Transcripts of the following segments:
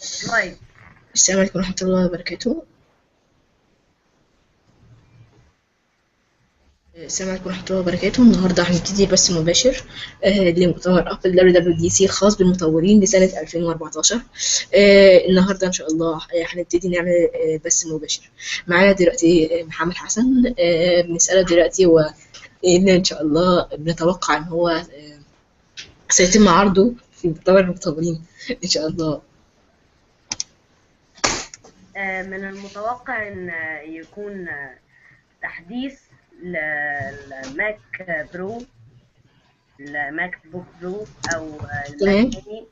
لايف. السلام عليكم ورحمة الله وبركاته. السلام عليكم ورحمة الله وبركاته. النهاردة هنبتدي بث مباشر لمؤتمر أبل WWDC الخاص بالمطورين لسنة 2014. النهاردة إن شاء الله هنبتدي نعمل بث مباشر. معانا دلوقتي محمد حسن. بنسأله دلوقتي هو إن شاء الله بنتوقع إن هو سيتم عرضه في مؤتمر المطورين إن شاء الله. من المتوقع ان يكون تحديث للماك برو، الماك بوك برو او الماك تمام. ميني،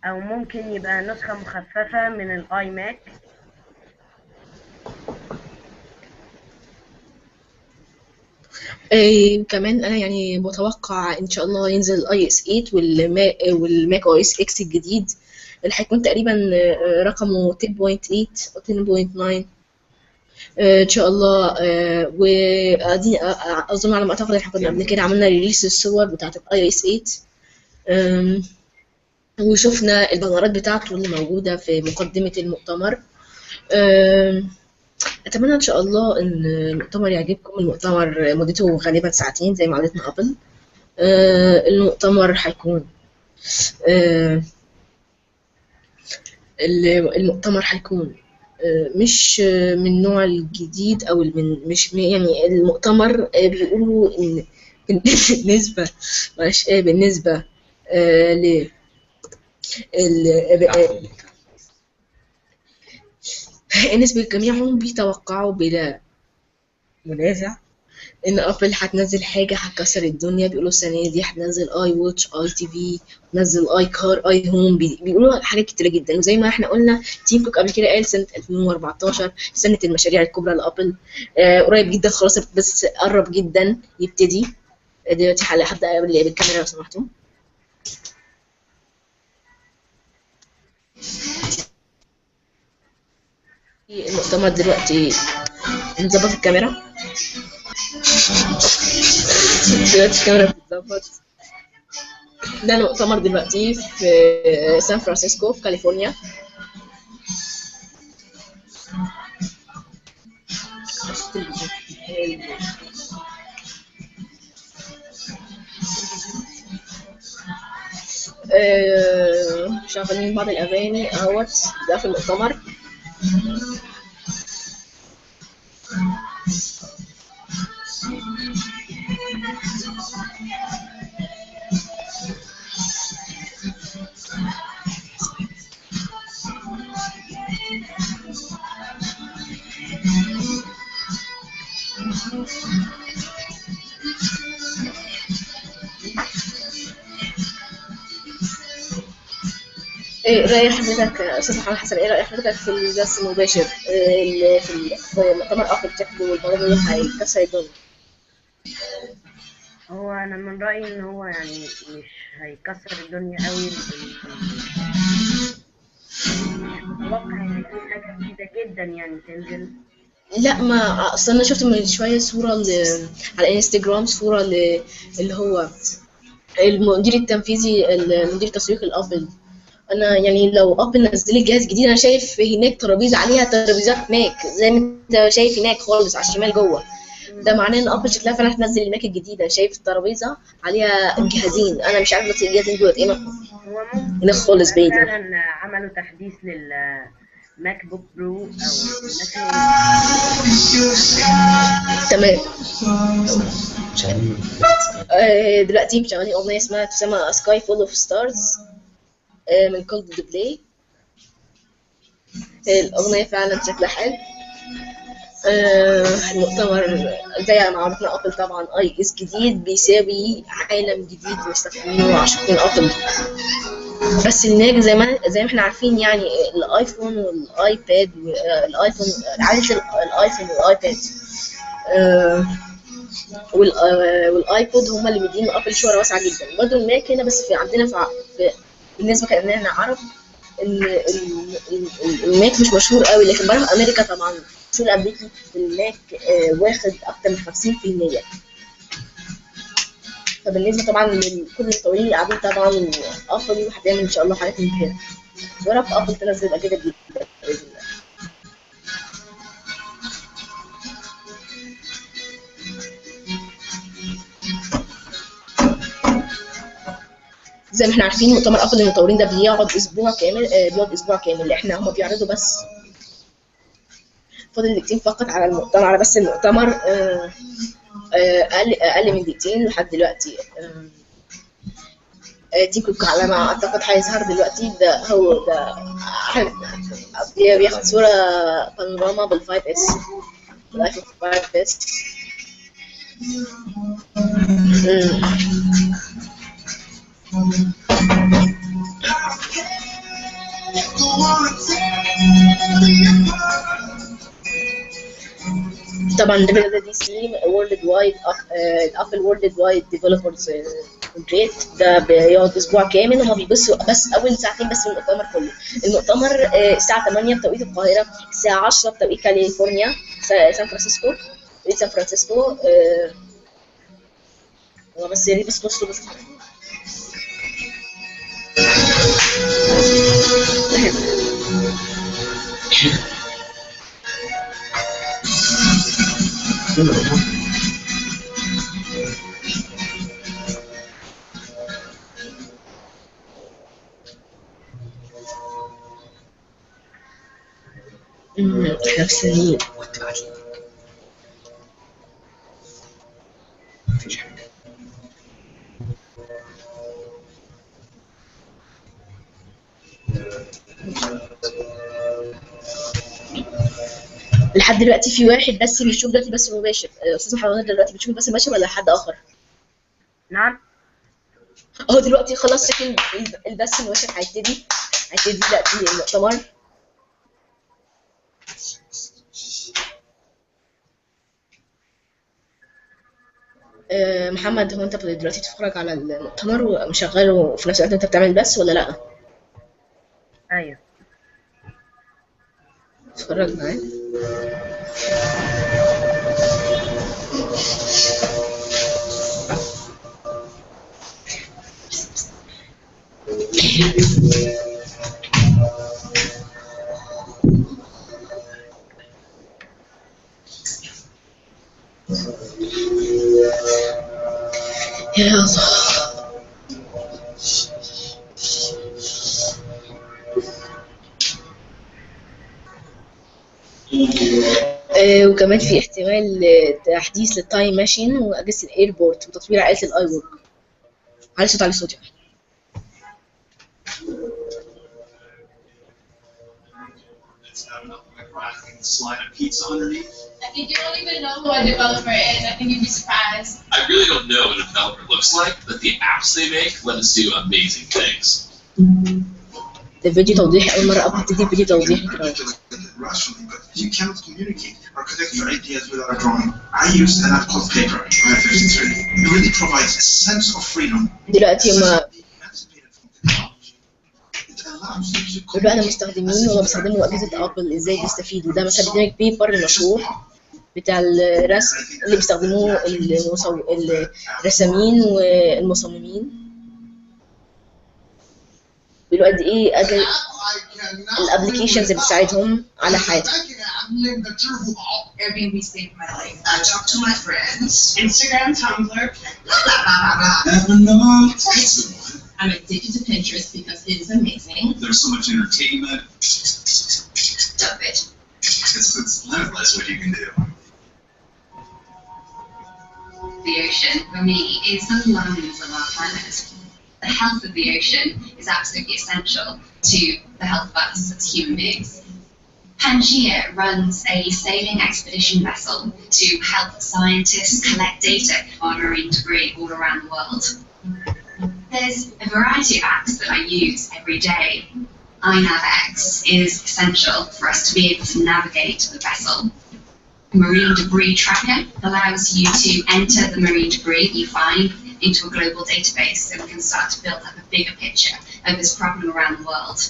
او ممكن يبقى نسخة مخففة من الاي ماك. كمان انا يعني متوقع ان شاء الله ينزل الاي اس 8 والماك او اس اكس الجديد اللي هيكون تقريبا رقمه 10.8 او 10.9 ان شاء الله. ودي اظن على ما اعتقد احنا كنا قبل كده عملنا ريليس الصور بتاعه الاي اس 8. وشفنا البانرات بتاعته اللي موجوده في مقدمه المؤتمر. أتمنى إن شاء الله إن المؤتمر يعجبكم. المؤتمر مدته غالبا ساعتين زي ما عادتنا قبل. المؤتمر هيكون المؤتمر هيكون مش من نوع الجديد أو مش يعني المؤتمر بيقولوا إن بالنسبة بالنسبة ل بالنسبة لجميعهم بيتوقعوا بلا منازع ان ابل هتنزل حاجه هتكسر الدنيا. بيقولوا السنه دي هتنزل اي واتش، اي تي في، تنزل اي كار، اي هوم. بيقولوا حاجات كتيره جدا. وزي ما احنا قلنا تيم كوك قبل كده قال سنه 2014 سنه المشاريع الكبرى لابل. قريب جدا خلاص، بس قرب جدا يبتدي. دلوقتي هبدا بالكاميرا لو سمحتوا. المؤتمر دلوقتي نظبط الكاميرا. دلوقتي الكاميرا بتتظبط. ده المؤتمر دلوقتي في سان فرانسيسكو في كاليفورنيا. شغالين بعض الأغاني اهوت. ده في المؤتمر. ايه رأي حضرتك استاذ محمد حسن؟ ايه رأي حضرتك في البث المباشر في مؤتمر ابل شكله والبرامج اللي هيكسر الدنيا؟ هو انا من رأيي ان هو يعني مش هيكسر الدنيا قوي، مش متوقع ان في حاجة جديدة جدا يعني تنزل. لا، ما اصل انا شفت من شويه صوره على انستجرام، صوره اللي هو المدير التنفيذي، المدير التسويقي الابل. انا يعني لو ابل نزلت جهاز جديد انا شايف هناك ترابيزه عليها ترابيزات ماك زي ما انت شايف هناك خالص على الشمال جوه. ده معناه ان ابل شكلها فعلا هتنزل الماك الجديده. شايف الترابيزه عليها جهازين. انا مش عارف بس الجهازين دول ايه هو هناك ممكن خالص يبقى بعيد. فعلا عملوا تحديث للماك بوك برو او الماك ميني. تمام. دلوقتي مشغلين اغنيه اسمها تسمى سكاي فول اوف ستارز من كولد بلاي. الاغنيه فعلا شكلها حلو. المؤتمر زي ما عرفنا ابل طبعا اي اس جديد بيساوي عالم جديد مستفيدين وعاشقين ابل. بس الماك زي ما احنا عارفين يعني الايفون والايباد الايفون عائله الايفون والايباد والايبود هم اللي مدين ابل شهره واسعه جدا. برضه الماك هنا بس في عندنا بالنسبه كاننا عرب الماك مش مشهور قوي، لكن بره في امريكا طبعا السوق الامريكي الماك واخد اكتر من 50%. فبالنسبه طبعا لكل المطورين اللي قاعدين طبعا ابل هتعمل ان شاء الله حاجات مبهره. يا رب ابل تنزل اجهزه جديده باذن الله. زي ما احنا عارفين مؤتمر ابل للمطورين ده بيقعد اسبوع كامل، احنا هم بيعرضوا بس. فاضل دقيقتين فقط على المؤتمر، على بس المؤتمر. اقل من دقيقتين لحد دلوقتي. تيم كوك على ما اعتقد هيظهر دلوقتي. ده هو ده بياخد صورة بانوراما بال5 اس، بالايفون 5 اس. طبعا WWDC وورلد وايد ابل وورلد وايد ديفلوبرز جريت، ده بيقعد اسبوع كامل. هما بيبصوا بس اول ساعتين بس من المؤتمر كله. المؤتمر الساعه 8 بتوقيت القاهره، الساعه 10 بتوقيت كاليفورنيا، سان فرانسيسكو، سان فرانسيسكو. بس يا ريت بس بصوا بس. احنا في سنين كنت بعدين مفيش حاجة. لحد دلوقتي في واحد بس بيشوف دلوقتي بس مباشر. استاذ محمد دلوقتي بتشوف بس مباشر ولا حد اخر؟ نعم. اهو دلوقتي خلاص شكل البث المباشر هيبتدي دلوقتي المؤتمر. محمد، هو انت دلوقتي تتفرج على المؤتمر ومشغله وفي نفس الوقت انت بتعمل بث ولا لا؟ ايوه. اتفرج معايا. يا الله. وكمان في احتمال تحديث للتايم ماشين واجهزه الايربورت وتطوير عائله الاي وورك. علي صوت يعني. Slide a pizza underneath. I think you don't even know who a developer is. I think you'd be surprised. I really don't know what a developer looks like, but the apps they make let us do amazing things. ده فيديو توضيح، أول مرة أبتدي فيديو توضيح كده. Rationally, but you cannot communicate or connect your ideas without a drawing. I use an app called Paper, i53. It really provides a sense of freedom. دلوقتي هما دلوقتي المستخدمين وهم بيستخدموا أجهزة أبل إزاي بيستفيدوا. ده مثلا بيديلك بيبر المشهور بتاع الرسم اللي بيستخدموه الرسامين والمصممين. بيقولوا قد إيه الابلكيشنز اللي بتساعدهم على حياتهم. Airbnb saved my life. I talk to my friends. Instagram, Tumblr. I'm addicted to Pinterest because it is amazing. There's so much entertainment. Love it. It's limitless what you can do. The ocean, for me, is the lungs of our planet. The health of the ocean is absolutely essential to the health of us as human beings. Pangaea runs a sailing expedition vessel to help scientists collect data on marine debris all around the world. There's a variety of apps that I use every day. iNavX is essential for us to be able to navigate the vessel. Marine debris tracker allows you to enter the marine debris you find into a global database so we can start to build up a bigger picture of this problem around the world.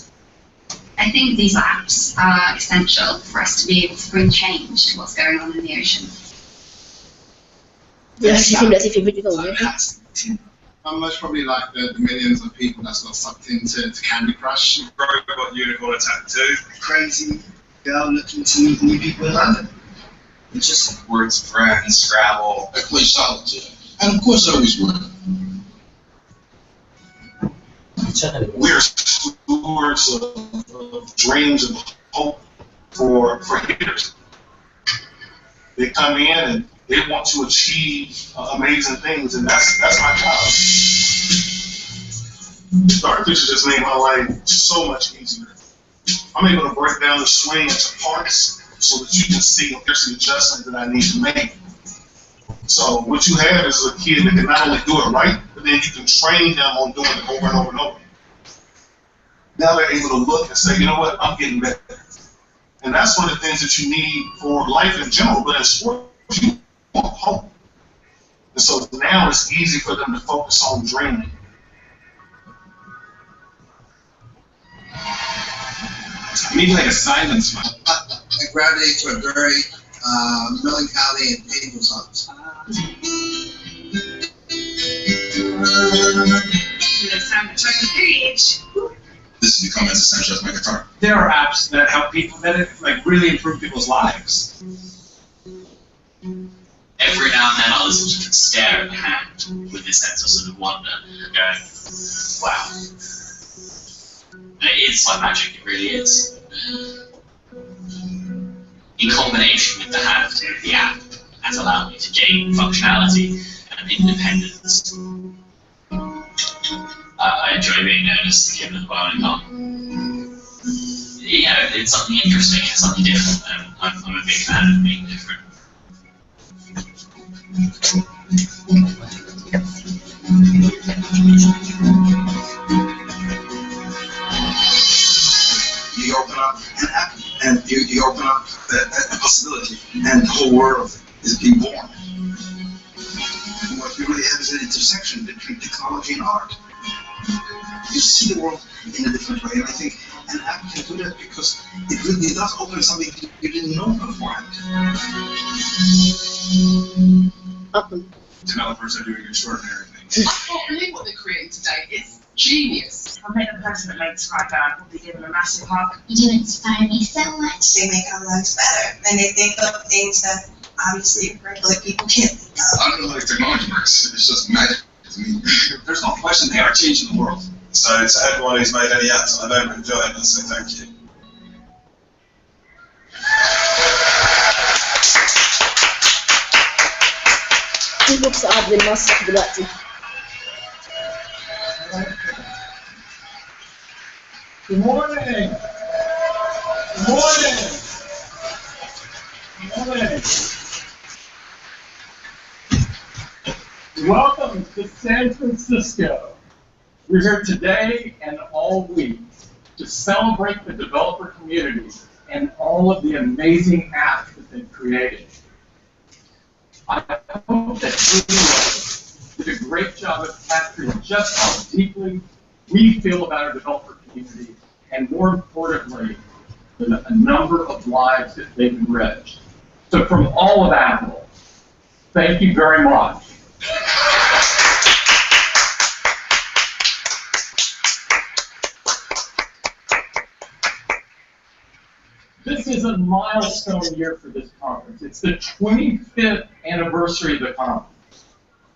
I think these apps are essential for us to be able to bring change to what's going on in the ocean. دلوقتي في فيديو توضيحي. I'm most probably like the millions of people that's got sucked into Candy Crush. Rogue got Unicorn Attack 2. Crazy girl looking to meet new people in London. It's just words, friends, Scrabble. I play solitaire. And of course I always win. We're stewards of dreams and hope for hitters. They come in and they want to achieve amazing things, and that's my job. Star Pictures just made my life so much easier. I'm able to break down the swing into parts so that you can see if there's an adjustment that I need to make. So what you have is a kid that can not only do it right, but then you can train them on doing it over and over and over. Now they're able to look and say, you know what, I'm getting better. And that's one of the things that you need for life in general, but in sports, you want hope. And so now it's easy for them to focus on dreaming. You need like a silence. I gravitate to a very melancholy and painful songs. It's time to turn the page. This has become as essential as my guitar. There are apps that help people, that like really improve people's lives. Every now and then I'll listen to stare at the hand with this sense of sort of wonder, going, wow. It's like magic, it really is. In combination with the hand, the app has allowed me to gain functionality and independence. I enjoy being known as the kid with the bowling arm. You know, it's something interesting, it's something different, and I'm a big fan of being different. You open up an app, and you open up a possibility, and the whole world is being born. And what we really have is an intersection between technology and art. You see the world in a different way, and I think an app can do that because it really does open something you didn't know beforehand. Developers are doing extraordinary things. I can't believe what they're creating today. It's genius. I met the person that makes my band. I'll probably give them a massive hug. You do inspire me so much. They make our lives better, and they think of things that obviously regular people can't think of. I don't know how technology works. It's just magic to me. There's no question they are changing the world. So to everyone who's made any apps, I don't enjoy it, so thank you. في بوكس قاعد بالمسرح دلوقتي. Good morning. Good morning. Good morning. Welcome to San Francisco. We're here today and all week to celebrate the developer community and all of the amazing apps that they've created. I hope that you did a great job of capturing just how deeply we feel about our developer community, and more importantly, the number of lives that they've enriched. So from all of Apple, thank you very much. This is a milestone year for this conference. It's the 25th anniversary of the conference.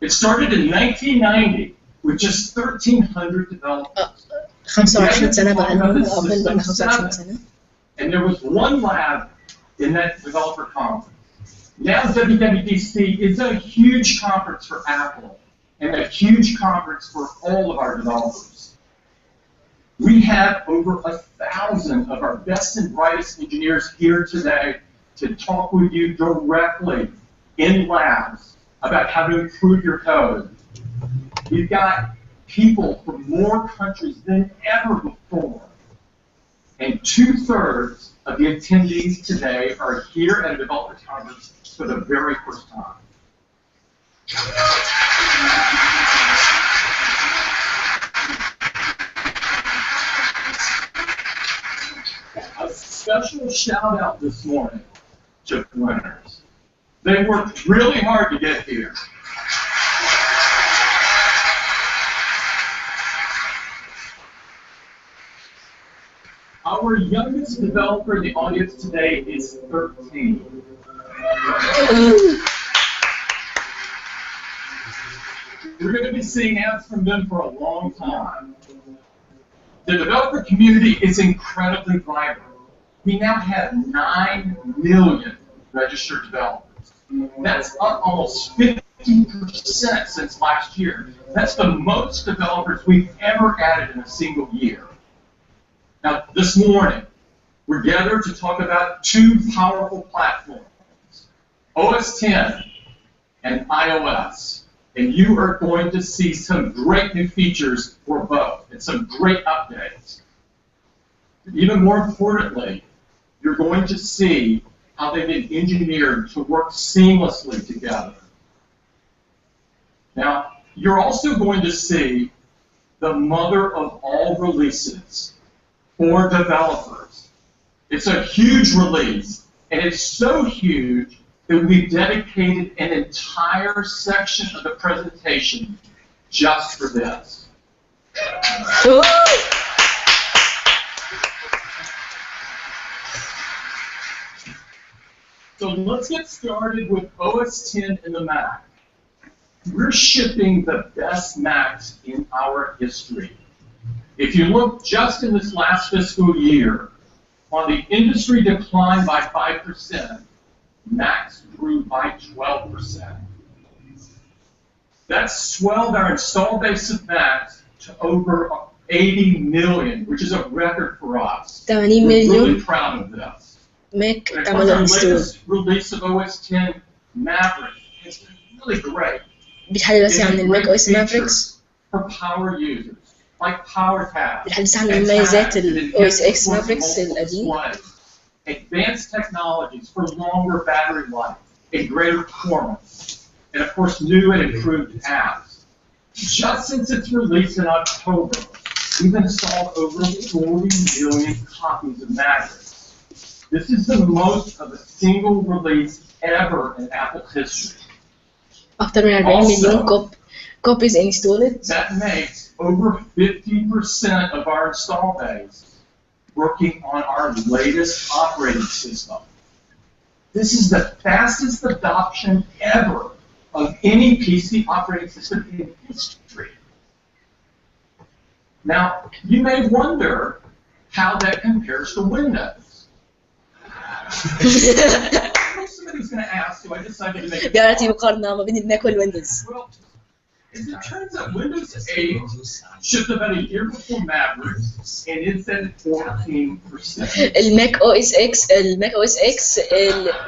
It started in 1990 with just 1,300 developers. 25 سنة بقى لهم قبل 25 سنة. And there was one lab in that developer conference. Now WWDC is a huge conference for Apple and a huge conference for all of our developers. We have over 1,000 of our best and brightest engineers here today to talk with you directly in labs about how to improve your code. We've got people from more countries than ever before. And 2/3 of the attendees today are here at a developer conference for the very first time. A special shout out this morning to winners. They worked really hard to get here. Our youngest developer in the audience today is 13. We're going to be seeing ads from them for a long time. The developer community is incredibly vibrant. We now have 9 million registered developers. That's up almost 50% since last year. That's the most developers we've ever added in a single year. Now, this morning, we're gathered to talk about 2 powerful platforms, OS 10 and iOS. And you are going to see some great new features for both and some great updates. Even more importantly, you're going to see how they've been engineered to work seamlessly together. Now, you're also going to see the mother of all releases for developers. It's a huge release, and it's so huge that we've dedicated an entire section of the presentation just for this. So let's get started with OS 10 in the Mac. We're shipping the best Macs in our history. If you look just in this last fiscal year, while the industry declined by 5%, Macs grew by 12%. That swelled our install base of Macs to over 80 million, which is a record for us. 80 We're مليون really proud of this. ماك And of course, تعملوا our انستول. latest release of OS 10 Maverick has been really great. بيتحدث عن الماك او اس Great مافريكس. features for power users, like power tabs, بيتحدث عن and مميزات tabs that الاو اس enhance اكس performance مافريكس of multiple القديم. displays, advanced technologies for longer battery life and greater performance, and of course new and improved apps. Just since its release in October, we've installed over 40 million copies of Maverick. This is the most of a single release ever in Apple's history. أكتر من 40 مليون copies installed. That makes over 50% of our install base working on our latest operating system. This is the fastest adoption ever of any PC operating system in history. Now, you may wonder how that compares to Windows. Somebody's going to ask, so I decided to make it. بيعطي مقارنة ما بين الماك والويندوز. Well, as it turns out, Windows 8 shipped about a year before Maverick, and it's at 14%. الماك او اس اكس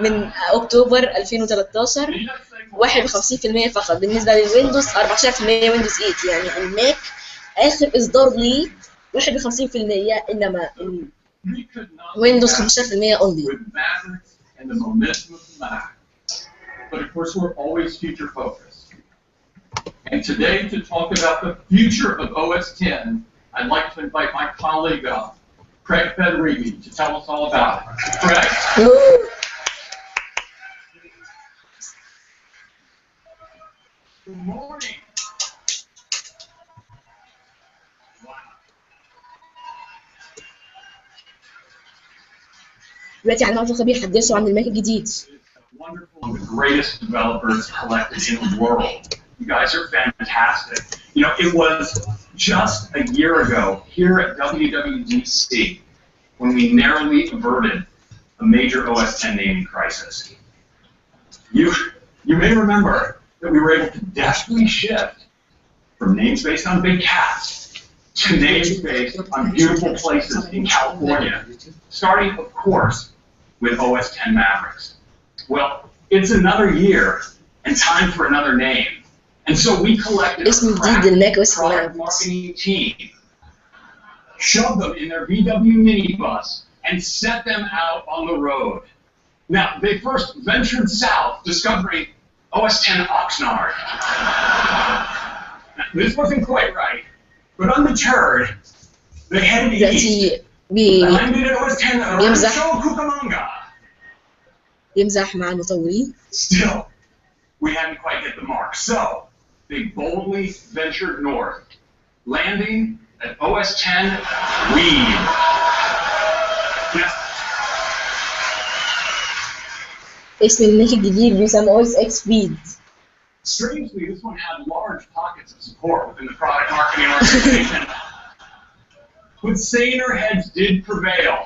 من اكتوبر 2013 51% فقط، بالنسبه للويندوز 14% ويندوز 8. يعني الماك اخر اصدار ليه 51%، انما We could not ويندوز do 15% that only. with Maverick and the momentum of the Mac. But of course, we're always future focused. And today, to talk about the future of OS 10, I'd like to invite my colleague up, Craig Federighi, to tell us all about it. Craig? Good morning. دلوقتي عن معرفة خبير حدثوا عن الماك الجديد. Wonderful, the greatest developers collected in the world. You guys are fantastic. You know, it was just a year ago here at WWDC when we narrowly averted a major OS 10 naming crisis. You may remember that we were able to deftly shift from names based on big cats to names based on beautiful places in California, starting, of course, with OS 10 Mavericks. Well, it's another year and time for another name. And so we collected اسم a جديد للماك OS product Mavericks. marketing team, shoved them in their VW minibus, and set them out on the road. Now, they first ventured south, discovering OS 10 Oxnard. Now, this wasn't quite right, but undeterred, they headed east. دلوقتي Landed at OS 10 Rancho Cucamonga. يمزح مع المطورين. Still, we hadn't quite hit the mark. So, they boldly ventured north, landing at OS 10 Weed. اسم الماك الجديد بيسمى او اس اكس فيد. Strangely, this one had large pockets of support within the product marketing organization. But saner heads did prevail,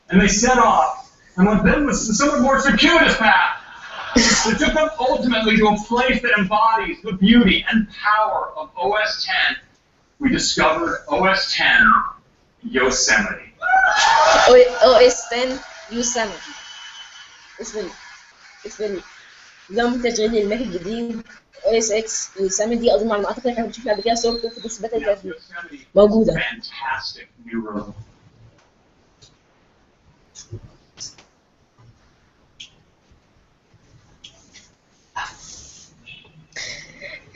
and they set off on what then was the somewhat more circuitous path. It took them ultimately to a place that embodies the beauty and power of OS X. We discovered OS X Yosemite. او اس 10 يوسامتي. اسم نظام تشغيل الماك الجديد او اس اكس يوسامتي. اظن على ما اعتقد احنا بنشوف قبل كده صورته في الاثبات اللي كانت موجوده. Fantastic new room.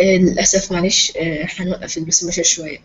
للاسف معلش هنوقف بس المشهد شويه.